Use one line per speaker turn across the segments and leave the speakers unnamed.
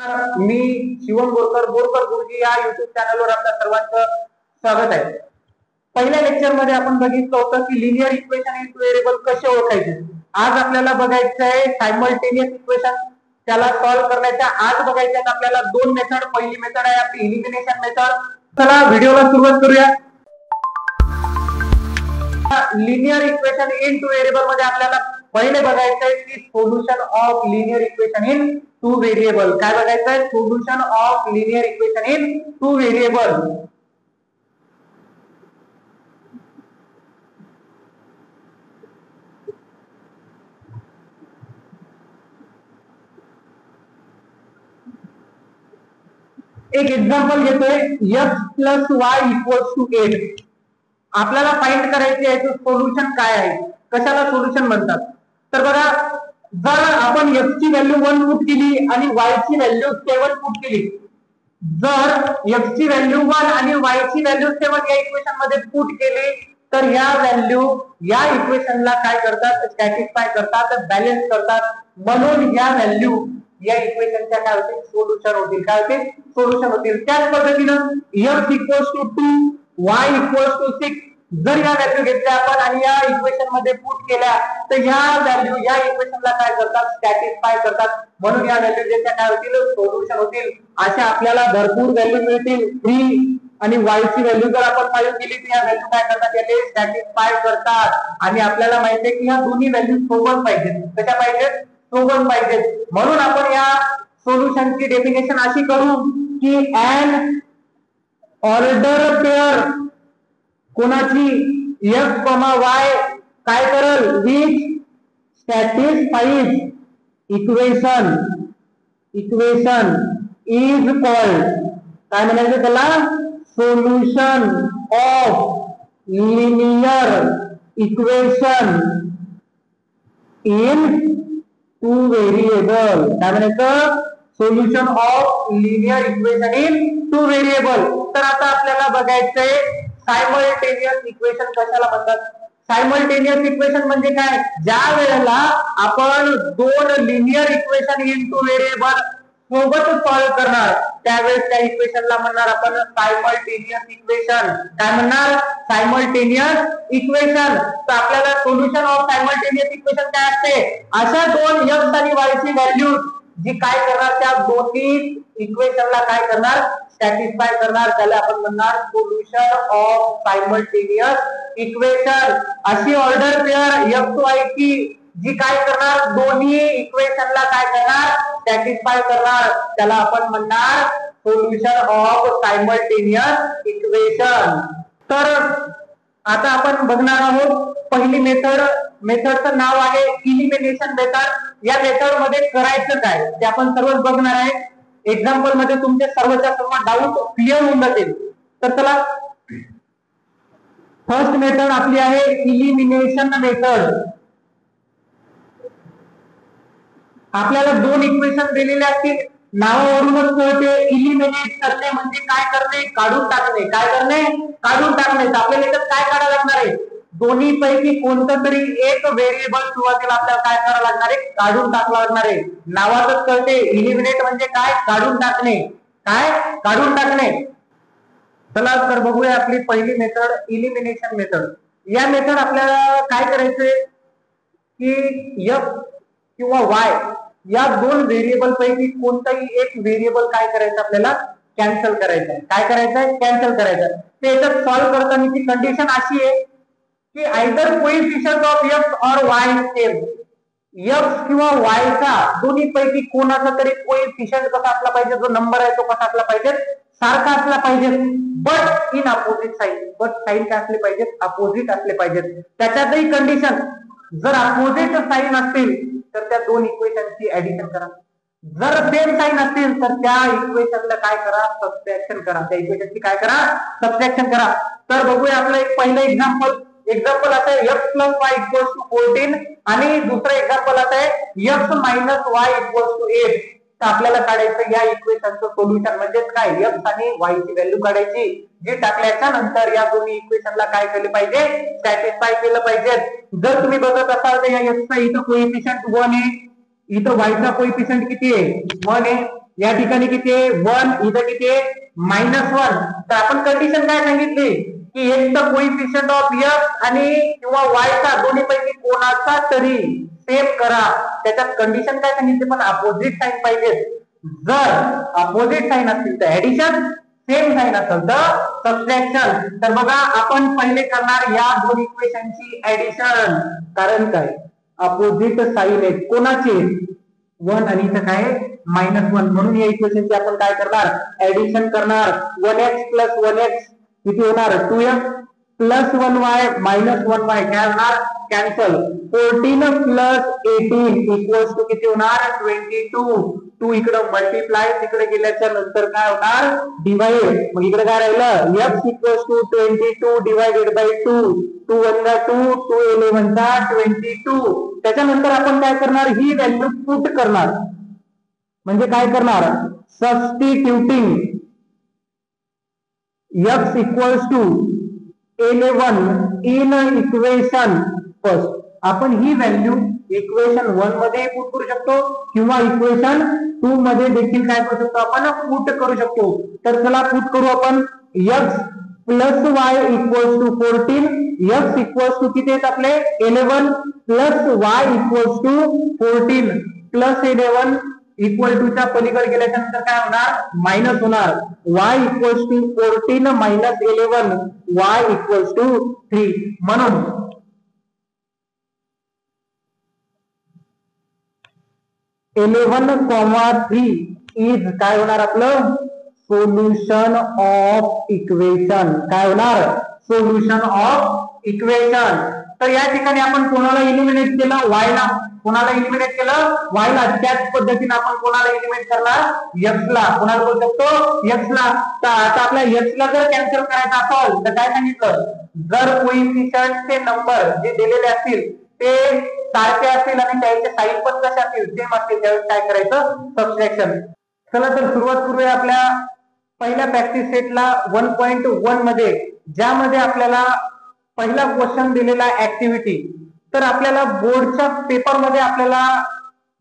मी शिवम बोरकर गुरुजी या युट्यूब चॅनलवर आपल्या सर्वांचं स्वागत आहे. पहिल्या लेक्चर मध्ये आपण बघितलं होतं की लिनियर इक्वेशन इन व्हेरिएबल कसे ओळखायचे. आज आपल्याला बघायचं आहे सायमल्टेनियस इक्वेशन. त्याला सॉल्व्ह करण्याच्या आज बघायचे आहेत आपल्याला दोन मेथड. पहिली मेथड आहे आपली एलिमिनेशन मेथड. चला व्हिडिओला सुरुवात करूया. Linear equation in two variable मध्ये आपल्याला पहिले बघायचं आहे की solution of linear equation in two variable. काय बघायचं आहे? Solution of linear equation in two variable. एक एक्झाम्पल घेतोय. x plus y equals to 8. आपल्याला फाइंड करायचे आहे सोल्युशन काय आहे, कशाला सोल्युशन म्हणतात. तर बघा, जर आपण x ची व्हॅल्यू 1 पुट केली आणि y ची व्हॅल्यू 7 पुट केली, जर x ची व्हॅल्यू 1 आणि y ची व्हॅल्यू 7 या इक्वेशन मध्ये पुट केली तर या व्हॅल्यू या इक्वेशनला काय करतात? सॅटिस्फाय करतात, बॅलन्स करतात. म्हणून या व्हॅल्यू या इक्वेशनच्या काय होतील? सोल्युशन होतील. काय होतील? सोल्युशन होतील. त्याच पद्धतीनं x equals to 2 y equals to 6 जर या व्हॅल्यू घेतल्या आपण आणि या इक्वेशन मध्ये पुट केल्या तर या व्हॅल्यू या इक्वेशनला काय करतात? सॅटिस्फाय करतात. म्हणून या व्हॅल्यू ज्याच्या काय होतील? सोल्युशन होतील. अशा आपल्याला भरपूर व्हॅल्यू मिळतील. 3 आणि y ची व्हॅल्यू जर आपण 5 केली तर या व्हॅल्यू काय करतात? याले सॅटिस्फाय करतात. आणि आपल्याला माहिती आहे की या दोन्ही व्हॅल्यू सोबत पाहिजेत. कशा पाहिजेत? सोबत पाहिजेत. म्हणून आपण या सोल्युशनची डेफिनेशन अशी करू की एन ऑर्डर पेअर कोणाची x, y काय करेल? Which satisfies equation is called. काय म्हणायचं त्याला? Solution of linear equation in two variable. काय म्हणायचं? Solution of linear equation in two variable. तर आता आपल्याला बघायचंय सायमल्टेनियस इक्वेशन कशाला म्हणतात. सायमल्टेनियस इक्वेशन म्हणजे काय? ज्या वेळेला आपण दोन linear equation in two variable सोबत सॉल्व्ह करणार त्यावेळेस त्या इक्वेशनला म्हणणार आपण सायमल्टेनियस इक्वेशन. काय म्हणणार? Simultaneous equation. तर आपल्याला सोल्युशन ऑफ सायमल्टेनियस इक्वेशन काय असते? अशा दोन x आणि y ची व्हॅल्यू जी काय करणार? त्या दोन्ही इक्वेशनला काय करणार? सॅटिस्फाय करणार. त्याला आपण म्हणणार सोल्युशन ऑफ सायमल्टेनियस इक्वेशन. अशी ऑर्डर पेअर x y ची जी काय करणार? दोन्ही इक्वेशनला काय करणार? सॅटिस्फाय करणार. त्याला आपण म्हणणार सोल्युशन ऑफ सायमल्टेनियस इक्वेशन. तर आता आपण बघणार आहोत पहिली मेथडचं नाव आहे एलिमिनेशन मेथड. या मेथड मध्ये करायचं काय ते आपण सर्वच बघणार आहे. एक्झाम्पल मध्ये तुमचे सर्वच्या सर्व डाऊट क्लिअर होऊन जातील. तर चला, फर्स्ट मेथड आपली आहे एलिमिनेशन मेथड. आपल्याला दोन इक्वेशन दिलेले असतील. नावावरूनच कळते इलिमिनेट करणे म्हणजे काय करणे? काढून टाकणे. काय करणे? काढून टाकणे. आपल्याला इथं काय काढावं लागणार आहे? दोन्ही पैकी कोणतं तरी एक व्हेरिएबल सुरुवातीला आपल्याला काय करावं लागणार आहे? काढून टाकावं लागणार आहे. नावातच कळते इलिमिनेट म्हणजे काय? काढून टाकणे. काय? काढून टाकणे. चला तर बघूया आपली पहिली मेथड इलिमिनेशन मेथड. या मेथड आपल्याला काय करायचंय की x किंवा y या दोन व्हेरिएबल पैकी कोणताही एक व्हेरिएबल काय करायचं? आपल्याला कॅन्सल करायचं आहे. काय करायचंय? कॅन्सल करायचं. ते याच्यात सॉल्व्ह करतानाची कंडिशन अशी आहे की आयदर कोएफिशियंट ऑफ x और y सेम. x किंवा y चा दोन्ही पैकी कोणाचा तरी कोएफिशियंट कसा असला पाहिजे? जो नंबर आहे तो कसा असला पाहिजे? सारखा असला पाहिजे. But in opposite sign. But sign काय असले पाहिजेत? अपोजिट असले पाहिजेत. त्याच्यातही कंडिशन जर अपोजिट साइन असतील तर त्या दोन इक्वेशनची ऍडिशन करा. जर सेम साइन असतील तर त्या इक्वेशनला काय करा? सबट्रॅक्शन करा. त्या इक्वेशनची काय करा? सबट्रॅक्शन करा. तर बघूया आपलं एक पहिलं एक्झाम्पल असं आहे x plus y equals to 14 आणि दुसरं एक्झाम्पल असं आहे x minus y equals to 8. तर आपल्याला काढायचं या इक्वेशनचं सोल्युशन म्हणजे काय? x आणि y ची व्हॅल्यू काढायची. जी टाकल्याच्या नंतर या दोन्ही इक्वेशनला काय केलं पाहिजे? सॅटिस्फाय केलं पाहिजे. जर तुम्ही बघत असाल तर या x चा इथं कोएफिशियंट 1 आहे, इथं y चा कोएफिशियंट किती आहे? 1 आहे. या ठिकाणी किती आहे 1, इथं किती आहे -1. तर आपण कंडिशन काय सांगितली की एक तर कोइफिशियंट ऑफ x आणि किंवा y चा दोन्हीपैकी कोणाचा तरी सेम करा. त्याच्यात कंडिशन काय सांगितली पण अपोजिट साइन पाहिजे. जर अपोजिट साइन असतील तर ऍडिशन, सेम साइन असेल तर सबट्रॅक्शन. तर बघा आपण पहिले करणार या दोन इक्वेशनची ऍडिशन. कारण काय अपोजिट साइन आहे कोणाचे 1 आणि इथं काय -1 म्हणून या इक्वेशनची आपण काय करणार ऍडिशन करणार. 1x + 1x किती होणार 2x + 1y - 1y काय होणार कॅन्सल. 14 + 18 = किती होणार 22. 2 इकडे मल्टिप्लाय तिकडे गेल्याच्या नंतर काय होणार डिवाइड. मग इकडे काय राहिलं x = 22 डिवाइडेड बाय 2. 2 1 2 2 11 22. त्याच्यानंतर आपण काय करणार ही व्हॅल्यू पुट करणार. म्हणजे काय करणार substituting x = 11 in equation first. आपण ही व्हॅल्यू इक्वेशन 1 मध्ये पुट करू शकतो किंवा इक्वेशन 2 मध्ये देखील काय करू शकतो आपण पुट करू शकतो. तर चला पुट करू आपण x + y = 14. x = किती आहेत आपले 11 + y = 14 + 11 इक्वल टू च्या पलीकडे गेल्याच्या नंतर काय होणार मायनस होणार. y = 14 - 11 y = 3. म्हणून (11,3) इज काय होणार आपलं सोल्युशन ऑफ इक्वेशन. काय होणार सोल्युशन ऑफ इक्वेशन. तर या ठिकाणी आपण कोणाला इलिमिनेट केलं y ला. कोणाला इलिमिनेट केलं y ला. त्याच पद्धतीने आपण कोणाला इलिमिनेट करणार x ला. कोणाला बोलू शकतो x ला. तर आता आपल्या x ला जर कॅन्सल करायचं असेल तर काय सांगितलं जर कोइफिशियंट चे नंबर जे दिलेले असतील ते सारखे असतील आणि त्याचे साइन पण कसे असतील सेम असतील त्यावेळेस काय करायचं सबट्रॅक्शन. चला तर सुरुवात करूया आपल्या पहिल्या प्रॅक्टिस सेटला 1.1 मध्ये, ज्यामध्ये आपल्याला पहिला क्वेश्चन दिलेला ऍक्टिव्हिटी. तर आपल्याला बोर्डच्या पेपर मध्ये आपल्याला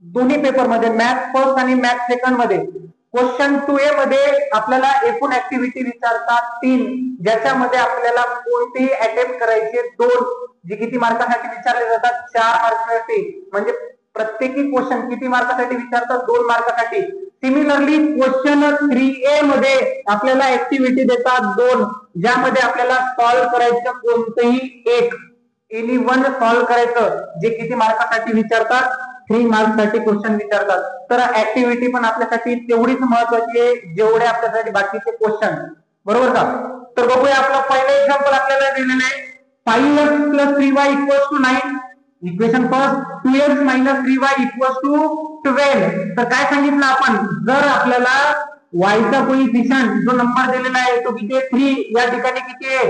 दोन्ही पेपर मध्ये मॅथ फर्स्ट आणि मॅथ सेकंड मध्ये क्वेश्चन 2A मध्ये आपल्याला एकूण ऍक्टिव्हिटी विचारतात 3, ज्याच्यामध्ये आपल्याला कोणतेही अटेम्प्ट करायचे 2, जे किती मार्कासाठी विचारले जातात 4 मार्कासाठी. म्हणजे प्रत्येकी क्वेश्चन किती मार्कासाठी विचारतात 2 मार्कासाठी. सिमिलरली क्वेश्चन 3A मध्ये आपल्याला ऍक्टिव्हिटी देतात 2, ज्यामध्ये आपल्याला सॉल्व्ह करायचं कोणतेही एक एनी वन सॉल्व्ह करायचं जे किती मार्कासाठी विचारतात 3 मार्क्ससाठी क्वेश्चन विचारतात. तर ऍक्टिव्हिटी पण आपल्यासाठी तेवढीच महत्वाची आहे जेवढे आपल्यासाठी बाकीचे क्वेश्चन. बरोबर का. तर बघूया आपलं पहिलं एक्झाम्पल आपल्याला दिलेलं आहे 5x + 3y = 9. Equation first 2x - 3y = 12. तर काय सांगितलं आपण जर आपल्याला y चा कोइफिशियंट जो नंबर दिलेला आहे तो किती आहे 3, या ठिकाणी किती आहे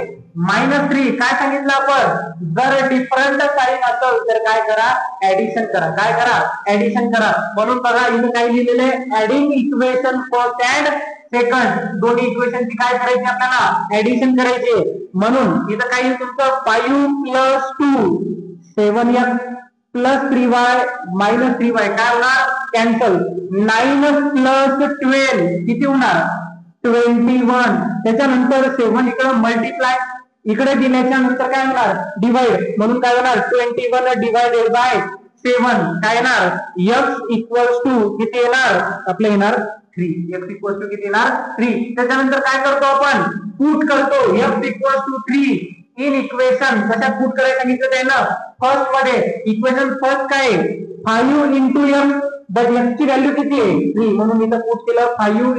-3. काय सांगितलं आपण जर डिफरंट साइन असेल तर काय करा ऍडिशन करा. काय करा ऍडिशन करा. म्हणून बघा इथे काय लिहिलेलं आहे adding equation first and second. दोन्ही इक्वेशनची काय करायची आपल्याला ऍडिशन करायची. म्हणून इथं काय तुमचं 5 + 2 7x + 3y - 3y काय होणार कॅन्सल. 9 + 12 किती होणार 21. त्याच्यानंतर 7 इकडे मल्टिप्लाय इकडे दिल्याच्या नंतर काय होणार डिवाइड. म्हणून काय होणार 21 डिवाइडेड बाय 7 काय येणार x = किती येणार आपलं येणार 3. x = किती येणार 3. त्याच्यानंतर काय करतो आपण पुट करतो x = 3 इन इक्वेशन. कशात पुट करायचं सांगितलं त्यानं फर्स्ट मध्ये. इक्वेशन फर्स्ट काय 5 × m बट x ची व्हॅल्यू किती आहे 3, म्हणून इथं पुट केलं 5 ×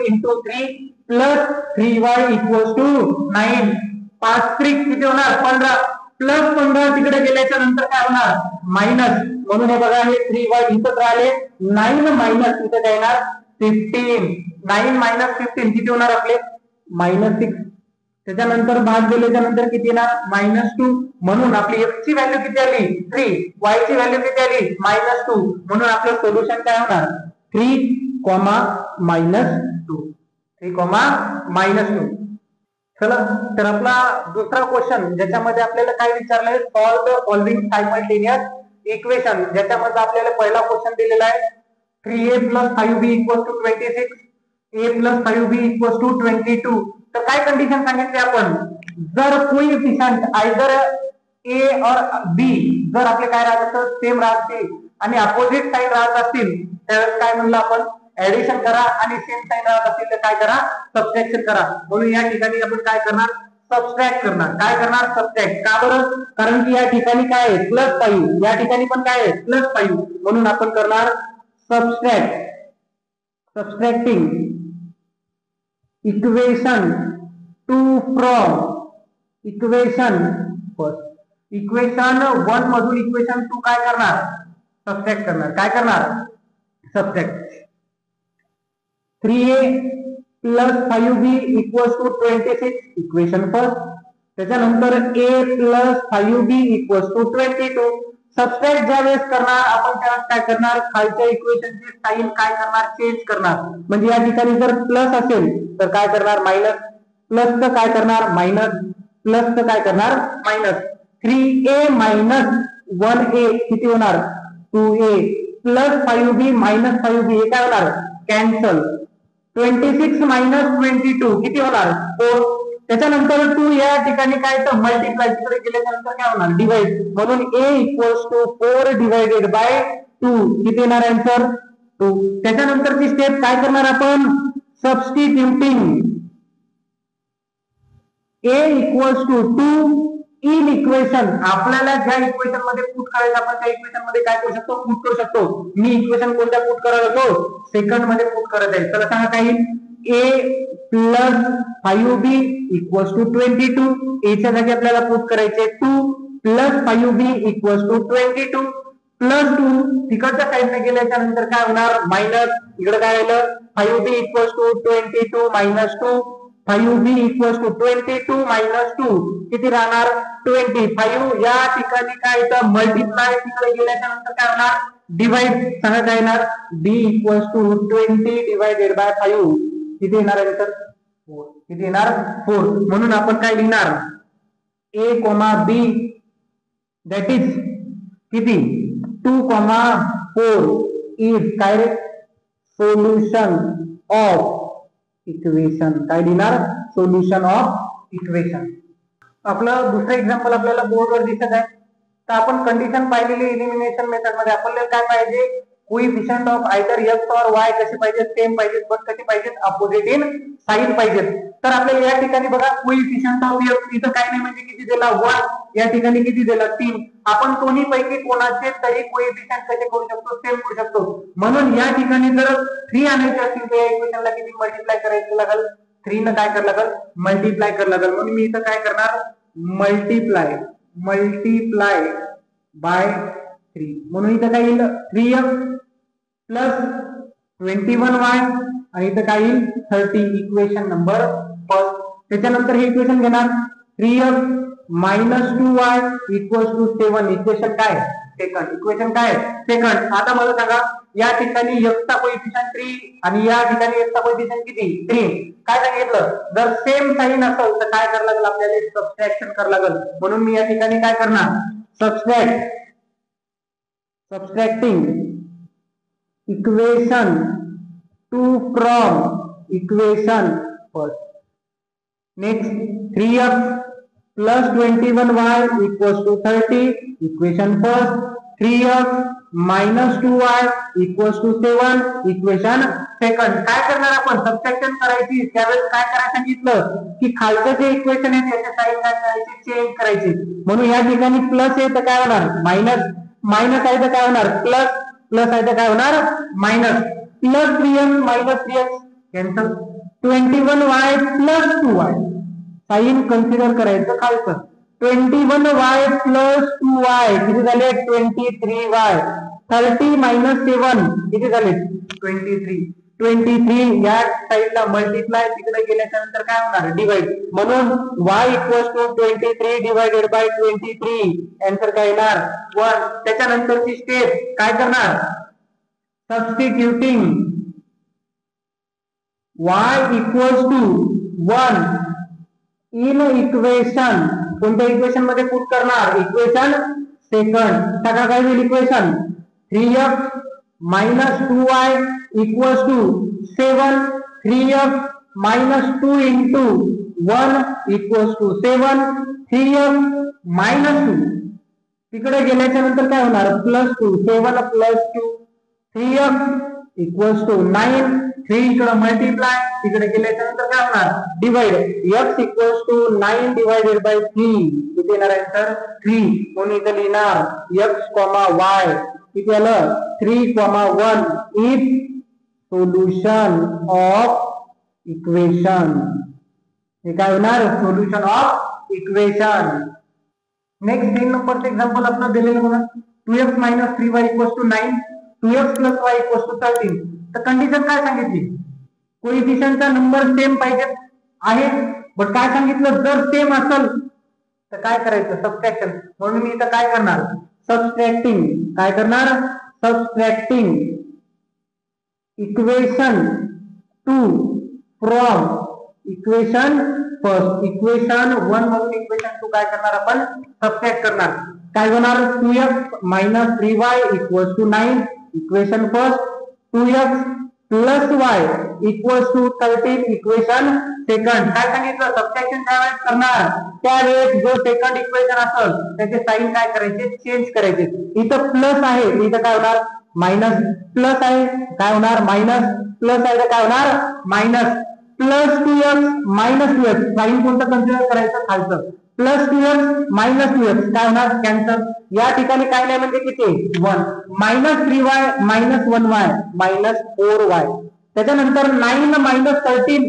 3 + 3y = 9. 5 3 किती होणार 15 प्लस 15 तिकडे गेल्याच्या नंतर काय होणार मायनस. म्हणून हे बघा हे 3y इथं राहिले 9 मायनस इथं काय येणार 15. 9 - 15 किती होणार आपले -6. त्याच्यानंतर भाग दिल्याच्या नंतर किती येणार -2. म्हणून आपली x ची व्हॅल्यू किती आली 3, y ची व्हॅल्यू किती आली -2. म्हणून आपलं सोल्युशन काय होणार 3, -2. 3, -2. चला तर आपला दुसरा क्वेश्चन ज्याच्यामध्ये आपल्याला काय विचारलंय solve the following simultaneous equation. ज्याच्यामध्ये आपल्याला पहिला क्वेश्चन दिलेला आहे 3a + 5b = 26. a plus 5b equals to 22. तर काय कंडिशन सांगितली आपण, जर कोइफिशियंट आयदर ए और बी जर आपले काय राहत असतील सेम राहतील आणि अपोजिट साइन राहत असतील त्यावेळेस काय म्हणलं आपण, ऍडिशन करा, आणि सेम साइन राहत असतील तर काय करा, सबट्रॅक्शन करा. म्हणून या ठिकाणी आपण काय करणार, सबट्रॅक्ट करणार. काय करणार, सबट्रॅक्ट. का बरं, कारण की या ठिकाणी काय आहे +5, या ठिकाणी पण काय आहे +5, म्हणून आपण करणार subtract. Subtracting equation 2 from equation first. Equation 1 मधून इक्वेशन 2 काय करणार, सबट्रॅक्ट करणार. काय करणार, subtract. 3a plus 5b equals to 26 equation first. त्याच्यानंतर a plus 5b equals to 22. Subtract ज्या वेळेस करणार आपण त्यावेळेस काय करणार, खालच्या इक्वेशनची साइन काय करणार, चेंज करणार. म्हणजे या ठिकाणी जर प्लस असेल तर काय करणार मायनस, प्लसचं काय करणार मायनस, प्लसचं काय करणार मायनस. 3a मायनस 1a किती होणार 2a, plus 5b minus 5b हे काय होणार कॅन्सल. 26 मायनस 22 किती होणार 4. त्याच्यानंतर 2 या ठिकाणी काय तर मल्टिप्लाय तिकडे केल्यानंतर काय होणार डिवाइड. म्हणून a equals to 4 divided by 2 किती येणार आन्सर 2. त्याच्यानंतरची स्टेप काय करणार आपण, substituting a equals to 2 in equation. आपल्याला ज्या इक्वेशन मध्ये पुट करायचं आपण त्या इक्वेशन मध्ये काय करू शकतो, पुट करू शकतो. मी इक्वेशन कोणत्या पुट करत होतो, सेकंड मध्ये पुट करत आहे. चला सांगा काय, a plus 5b equals to 22. a च्या जागी आपल्याला पुट करायचे 2 plus 5b equals to 22 plus 2. तिकडच्या साईडने गेल्याच्या नंतर काय होणार मायनस, इकडे काय आलं 5b equals to 22 minus 2. 5b equals to 22 minus 2 किती राहणार 25. या ठिकाणी काय येतं मल्टिप्लाय, तिकडे गेल्याच्या नंतर काय होणार डिवाइड. सांगा काय येणार b equals to 20 divided by 5 किती येणार आन्सर 4. किती येणार 4. म्हणून आपण काय लिहिणार a, b दॅट इज किती 2, 4 इज काय रे सोल्युशन ऑफ इक्वेशन. काय लिहिणार सोल्युशन ऑफ इक्वेशन. आपलं दुसरं एक्झाम्पल आपल्याला बोर्डवर दिसत आहे. तर आपण कंडिशन पाहिलेली एलिमिनेशन मेथड मध्ये आपल्याला काय पाहिजे, कोएफिशिएंट ऑफ आयदर x और y कसे पाहिजे, सेम पाहिजे, बट कसे पाहिजे अपोजिट इन साइन पाहिजे. तर आपल्याला या ठिकाणी बघा कोएफिशिएंट ऑफ x इथं काय नाही म्हणजे किती दिला 1, या ठिकाणी किती दिला 3. आपण दोन्ही पैकी कोणाचे तरी कोएफिशिएंट कसे करू शकतो, सेम करू शकतो. म्हणून या ठिकाणी जर 3 आणायचे असतील तर या इक्वेशनला किती मल्टिप्लाय करायचं लागेल, 3 न काय करायला लागेल मल्टिप्लाय करायला लागेल. म्हणून मी इथं काय करणार मल्टिप्लाय बाय 3. म्हणून इथं काय येईल 3x प्लस 21y आणि इथं काय येईल 30. Equation number first. त्याच्यानंतर हे इक्वेशन घेणार 3x minus 2y equals to 7. Equation काय सेकंड. इक्वेशन काय सेकंड. आता मला सांगा या ठिकाणी x चा कोएफिशिएंट 3 आणि या ठिकाणी x चा कोएफिशिएंट किती 3. काय सांगितलं जर सेम साइन असेल तर काय करायला लागेल आपल्याला सबट्रॅक्शन करायला लागेल. म्हणून मी या ठिकाणी काय करणार subtracting equation 2 from equation first. Next 3x plus 21y equals to 30 equation first. 3x minus 2y equals to 7 equation second. काय करणार आपण सबट्रॅक्शन करायची. त्यावेळेस काय करायला सांगितलं की खालचं जे इक्वेशन आहे त्याचे साइन काय करायची चेंज करायची. म्हणून या ठिकाणी प्लस आहे तर काय होणार मायनस, मायनस आहे तर काय होणार प्लस, प्लस आहे तर काय होणार minus. Plus 3x minus 3x cancel. 21y plus 2y sign consider करायचं खालचं. 21y प्लस 2y किती झाले 23y. 30 मायनस 7 किती झाले 23. 23 या साइडला मल्टिप्लाय, तिकडे गेल्याच्या नंतर काय होणार डिवाइड. म्हणून y equals to 23 divided by 23 answer काय येणार 1. त्याच्यानंतरची स्टेप काय करणार substituting y equals to 1 in equation. कोणत्या इक्वेशन मध्ये पुट करणार इक्वेशन सेकंड. सगळा काय होईल equation 3x minus 2y equals to 7. 3x minus 2 into 1 equals to 7. 3x minus 2 तिकडे गेल्याच्या नंतर काय होणार plus 2. 7 plus 2. 3x equals to 9. 3 इकडे मल्टिप्लाय, तिकडे गेल्याच्या नंतर काय होणार divide. x equals to 9 divided by 3. किती येणार आन्सर 3. म्हणून इथे लिहिणार x, y किती आलं 3, 1 इज सोल्युशन ऑफ इक्वेशन. हे काय होणार सोल्युशन ऑफ इक्वेशन. नेक्स्ट 3 नंबरचं एक्झाम्पल आपण दिलेलं बघा. 2x minus 3y equals to 9. 2x plus y equals to 13. तर कंडिशन काय सांगितली कोएफिशिएंटचा नंबर सेम पाहिजे आहे. बट काय सांगितलं जर सेम असेल तर काय करायचं सबट्रॅक्शन. म्हणून मी इथं काय करणार सबट्रॅक्टिंग. काय करणार subtracting equation 2 from equation first. Equation 1 मधून इक्वेशन 2 काय करणार आपण सबट्रॅक्ट करणार. काय होणार 2x minus 3y equals to 9. Equation first. 2x plus y equals to 13. Equation second. काय सांगितलं सबट्रॅक्शन ज्यावेळेस करणार त्यावेळेस जो सेकंड इक्वेशन असेल त्याचे साइन काय करायचे चेंज करायचे. इथं प्लस आहे इथं काय होणार मायनस. प्लस आहे काय होणार मायनस. प्लस आहे तर काय होणार minus. Plus 2x minus 2x sign कोणतं कन्सिडर करायचं खालचं. प्लस 2x मायनस 2x काय होणार कॅन्सल. या ठिकाणी काय नाही म्हणजे किती 1. Minus 3y minus 1y minus 4y. त्याच्यानंतर 9 मायनस 13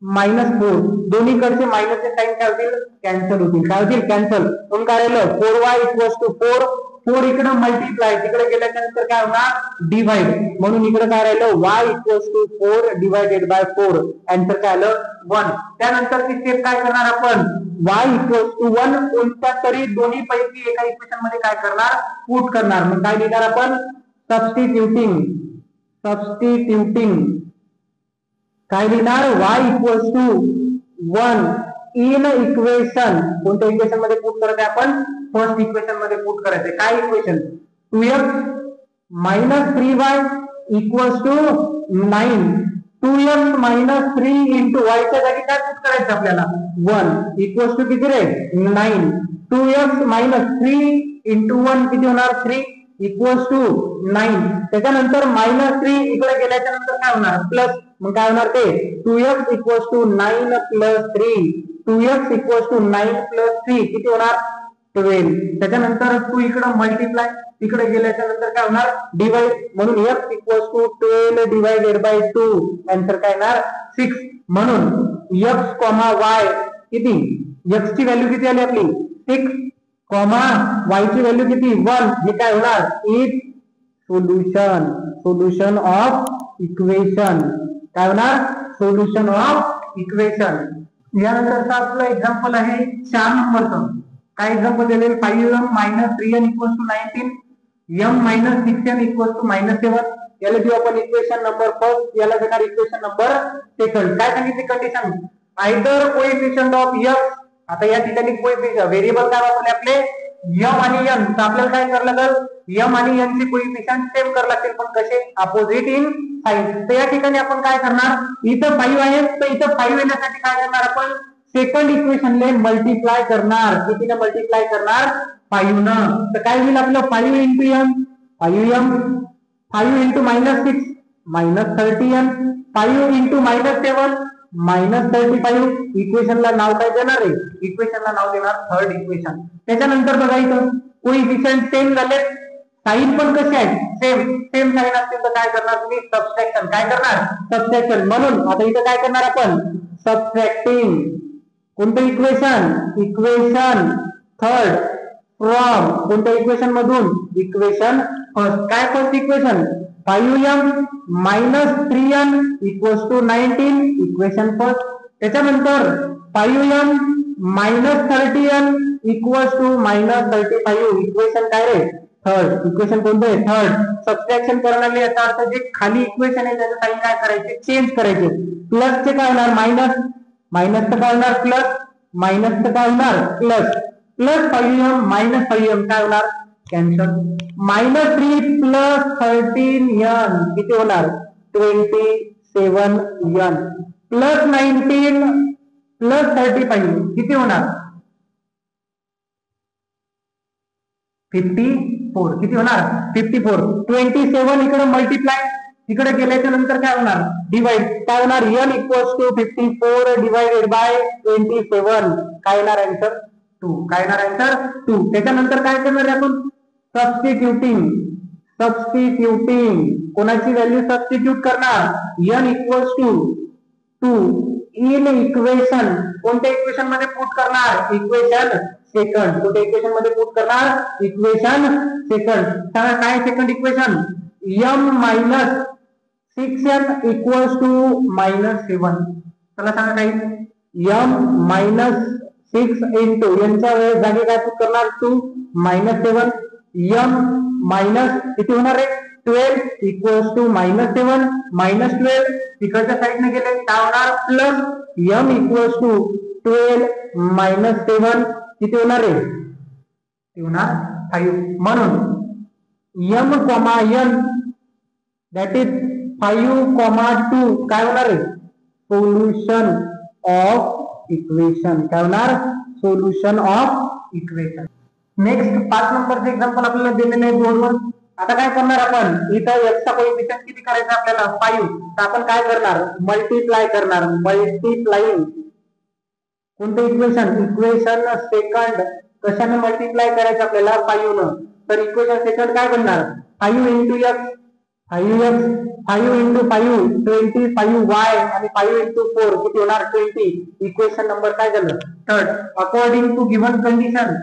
मायनस 4. दोन्हीकडचे मायनसचे साइन काय होतील कॅन्सल होतील. काय होतील कॅन्सल. म्हणून काय राहिलं 4y इक्वल्स टू 4. 4 इकडे मल्टिप्लाय, तिकडे गेल्याच्या नंतर काय होणार डिवाइड. म्हणून इकडे काय राहिलं y equals to 4 divided by 4. Answer काय आलं 1. त्यानंतर ती स्टेप काय करणार आपण y इक्वल्स टू 1 कोणत्या तरी दोन्ही पैकी एका इक्वेशन मध्ये काय करणार पुट करणार. मग काय लिहिणार आपण सबस्टिट्यूटिंग. सबस्टिट्यूटिंग काय लिहिणार y equals to 1 in equation. कोणत्या इक्वेशन मध्ये पुट करत आहे आपण फर्स्ट इक्वेशन मध्ये पुट करायचे. काय equation 2x minus 3y equals to 9. 2x minus 3 into y च्या जागी काय पुट करायचं आपल्याला 1 equals to किती रे 9. 2x minus 3 into 1 किती होणार 3 equals to 9. त्याच्यानंतर minus 3 इकडे गेल्याच्या नंतर काय होणार प्लस. मग काय होणार ते 2x equals to 9 plus 3. 2x equals to 9 plus 3 किती होणार 12. त्याच्यानंतर 2 इकडे मल्टिप्लाय, तिकडे गेल्याच्या नंतर काय होणार डिवाइड. म्हणून x equals to 12 divided by 2. Answer काय येणार 6. म्हणून x, y किती x ची व्हॅल्यू किती आली आपली 6, y ची व्हॅल्यू किती 1. हे काय होणार is solution. Solution of equation. काय होणार सोल्युशन ऑफ इक्वेशन. यानंतरचा आपलं एक्झाम्पल आहे 4 नंबरचं. काय एक्झाम्पल दिलेले 5m minus 3n equals to 19. m minus 6n equals to minus 7. याला देऊ आपण इक्वेशन नंबर फर्स्ट, याला देणार इक्वेशन नंबर सेकंड. काय सांगितली condition either coefficient of x. आता या ठिकाणी कोएफिशिएंट व्हेरिएबल काय वापरले आपले m आणि n. तर आपल्याला काय करावं लागेल m आणि n चे कोएफिशिएंट सेम करावे लागतील पण कसे अपोजिट इन साइन. तर या ठिकाणी आपण काय करणार इथं 5 आहे तर इथं 5 येण्यासाठी काय करणार आपण सेकंड इक्वेशनले मल्टिप्लाय करणार. कितीने मल्टिप्लाय करणार 5 न. तर काय होईल आपलं 5 into m 5m. 5 into minus 6 minus 30m. 5 into minus 7 minus 35. इक्वेशनला नाव काय देणार आहे इक्वेशनला नाव देणार थर्ड इक्वेशन. त्याच्यानंतर बघा इथं कोएफिशिएंट सेम झाले, साइन पण कसे आहेत सेम साइन असतील तर काय करणार तुम्ही सबट्रॅक्शन. काय करणार सबट्रॅक्शन. म्हणून आता इथं काय करणार आपण सबट्रॅक्टिंग कोणतं इक्वेशन इक्वेशन थर्ड फ्रॉम कोणत्या इक्वेशन मधून इक्वेशन फर्स्ट. काय first equation 5m minus 3n equals to 19. Equation first. त्याच्यानंतर 5m minus 30n equals to minus 35. Equation काय रे थर्ड. इक्वेशन कोणतं आहे थर्ड. सबट्रॅक्शन करण्याला याचा अर्थ जे खाली इक्वेशन आहे त्याचे साइन काय करायचे चेंज करायचे. प्लस चे काय होणार मायनस, मायनस काय होणार प्लस, मायनस काय होणार plus. Plus 5m minus 5m काय होणार कॅन्सल. -3 प्लस 13n किती होणार 26. 27n प्लस 19 प्लस 35 किती होणार 54 किती होणार 54 27 इकडे मल्टिप्लाय इकडे केल्याच्या नंतर काय होणार डिवाइड काय होणार n equals to 54 divided by 27 काय येणार आन्सर 2 काय येणार आन्सर 2 त्याच्यानंतर काय करणार आपण सबस्टिट्यूटिंग कोणाची व्हॅल्यू सबस्टिट्यूट करणार n equals to 2 in equation कोणत्या इक्वेशन मध्ये पुट करणार इक्वेशन सेकंड कोणत्या इक्वेशन मध्ये पुट करणार इक्वेशन सेकंड सांगा काय second equation m minus 6n equals to -7 चला सांगा काही m मायनस 6 इंटू यांच्या जागी काय पुट करणार 2 -7 m मायनस किती होणार आहे 12 इक्वल्स टू -7 -12 इकडच्या साइडने गेले काय होणार प्लस m इक्वल्स टू 12 -7 किती होणार आहे ते होणार 5 म्हणून m, n that is 5,2 काय होणार आहे सोल्युशन ऑफ इक्वेशन काय होणार सोल्युशन ऑफ इक्वेशन नेक्स्ट 5 नंबरचे एक्झाम्पल आपल्याला दिलेले आहे बोर्डवर आता काय करणार आपण इथं x चा कोएफिशियंट किती करायचा आपल्याला 5 तर आपण काय करणार मल्टिप्लाइंग कोणते इक्वेशन सेकंड कशाने मल्टिप्लाय करायचं आपल्याला 5 न तर इक्वेशन सेकंड काय बनणार 5 into x 5 into 5 25y आणि 5 into 4 किती होणार 20 इक्वेशन नंबर काय झालं third according to given condition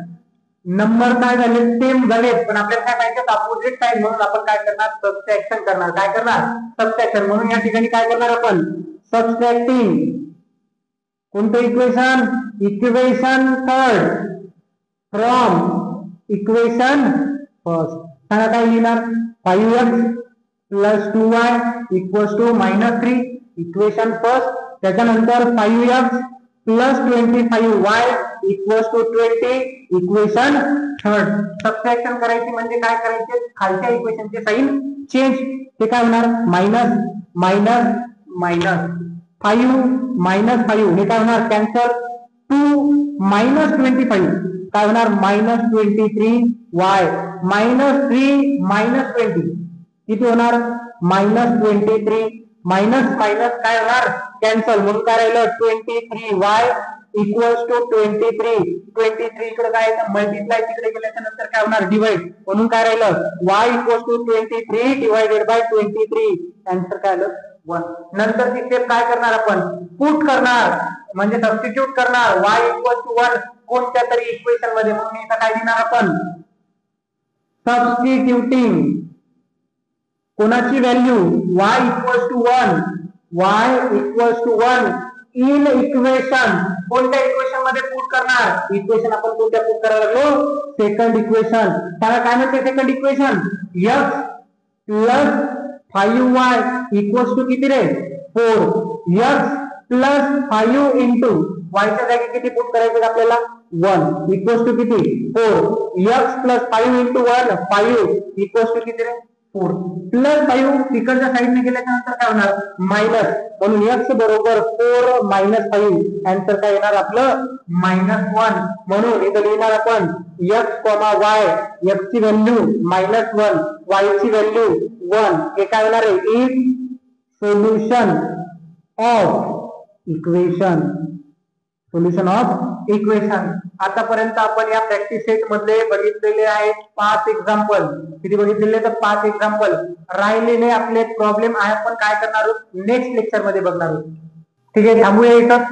number काय झाले सेम झाले पण आपल्याला काय पाहिजे अपोजिट साइड म्हणून आपण काय करणार सबट्रॅक्शन करणार काय करणार सबट्रॅक्शन म्हणून या ठिकाणी काय करणार आपण सबट्रॅक्टिंग कोणतं equation third from equation first सांगा काय लिहिणार 5x plus 2y equals to -3 equation first त्याच्यानंतर 5x plus 25y equals to 20 equation third subtraction करायची म्हणजे काय करायचे खालच्या इक्वेशनचे साइन चेंज ते काय होणार मायनस 5 हे काय होणार कॅन्सल 2 -25 काय होणार -23y -3 -20 किती होणार -23 मायनस काय होणार कॅन्सल म्हणून काय राहिलं 23y इक्वल्स टू 23 इकडे काय मल्टिप्लाय तिकडे गेल्याच्या नंतर काय होणार डिवाइड म्हणून काय राहिलं y equals to 23 divided by 23 answer काय आलं 1 नंतर ती स्टेप काय करणार आपण पुट करणार म्हणजे सबस्टिट्यूट करणार y इक्वल्स टू 1 कोणत्या तरी इक्वेशन मध्ये म्हणून इथं काय देणार आपण सबस्टिट्यूटिंग कोणाची value y equals to 1 in equation कोणत्या इक्वेशन मध्ये पुट करणार इक्वेशन आपण कोणत्या पुट करायला लागलो सेकंड इक्वेशन त्याला काय म्हणते second equation x plus 5y equals to किती रे 4 x प्लस 5 इंटू y च्या जागी किती पुट करायचे आपल्याला 1 इक्वल्स टू किती 4 x plus 5 into 1 5 equals to किती रे 4 प्लस 5 इकडच्या साइडने गेल्याच्या नंतर काय होणार मायनस म्हणून x बरोबर 4 -5 आन्सर काय येणार आपलं -1 म्हणून इथं लिहिणार आपण x, y x ची व्हॅल्यू -1 y ची व्हॅल्यू 1 हे काय होणार आहे इज सोल्युशन ऑफ इक्वेशन आतापर्यंत आपण या प्रॅक्टिस सेट मध्ये बघितलेले आहेत 5 एक्झाम्पल किती बघितलेले तर 5 एक्झाम्पल राहिलेले आपले प्रॉब्लेम आहे आपण काय करणार आहोत नेक्स्ट लेक्चर मध्ये बघणार आहोत ठीक आहे थांबूया इथं